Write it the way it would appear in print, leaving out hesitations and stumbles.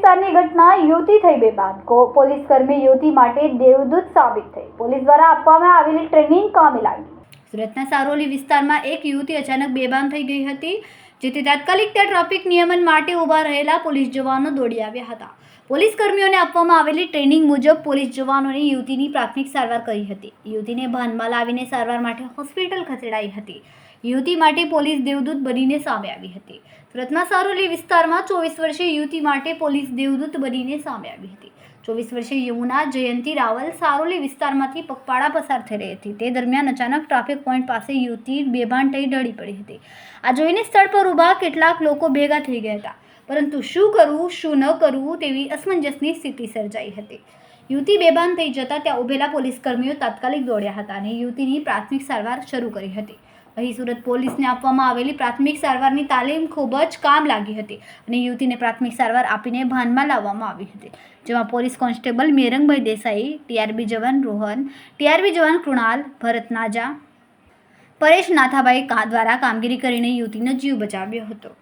વિસ્તારની ઘટના યુવતી થઈ બેભાન પોલીસ કર્મી યુવતી માટે દેવદૂત સાબિત થઈ પોલીસ દ્વારા આપવામાં આવેલી ટ્રેનિંગ કામે લાગી। સુરતના સારોલી વિસ્તારમાં એક યુવતી અચાનક બેભાન થઈ ગઈ હતી, જેથી તાત્કાલિક ત્યાં ટ્રાફિક નિયમન માટે ઊભા રહેલા પોલીસ જવાનો દોડી આવ્યા હતા। પોલીસ કર્મીઓને આપવામાં આવેલી ટ્રેનિંગ મુજબ પોલીસ જવાનોએ યુવતીની પ્રાથમિક સારવાર કરી હતી। યુવતીને ભાનમાં લાવીને સારવાર માટે હોસ્પિટલ ખસેડાઈ હતી। યુવતી માટે પોલીસ દેવદૂત બનીને સામે આવી હતી। સુરતના સારોલી વિસ્તારમાં 24 વર્ષીય યુવતી માટે પોલીસ દેવદૂત બનીને સામે આવી હતી। 24 વર્ષીય યમુના જયંતી રાવલ સારોલી વિસ્તારમાંથી પગપાળા પસાર થઈ રહી હતી। તે દરમિયાન અચાનક ટ્રાફિક પોઈન્ટ પાસે યુવતી બેભાન થઈ ઢળી પડી હતી। આ જોઈને સ્થળ પર ઊભા કેટલાક લોકો ભેગા થઈ ગયા હતા, પરંતુ શું કરવું શું ન કરવું તેવી અસમંજસની સ્થિતિ સર્જાઈ હતી। યુવતી બેભાન થઈ જતા ત્યાં ઉભેલા પોલીસ કર્મીઓ તાત્કાલિક દોડ્યા હતા અને યુવતીની પ્રાથમિક સારવાર શરૂ કરી હતી। અહીં સુરત પોલીસને આપવામાં આવેલી પ્રાથમિક સારવારની તાલીમ ખૂબ જ કામ લાગી હતી અને યુવતીને પ્રાથમિક સારવાર આપીને ભાનમાં લાવવામાં આવી હતી, જેમાં પોલીસ કોન્સ્ટેબલ મેરંગભાઈ દેસાઈ, ટીઆરબી જવાન રોહન, ટીઆરબી જવાન કૃણાલ, ભરત નાજા, પરેશ નાથાભાઈ દ્વારા કામગીરી કરીને યુવતીનો જીવ બચાવ્યો હતો।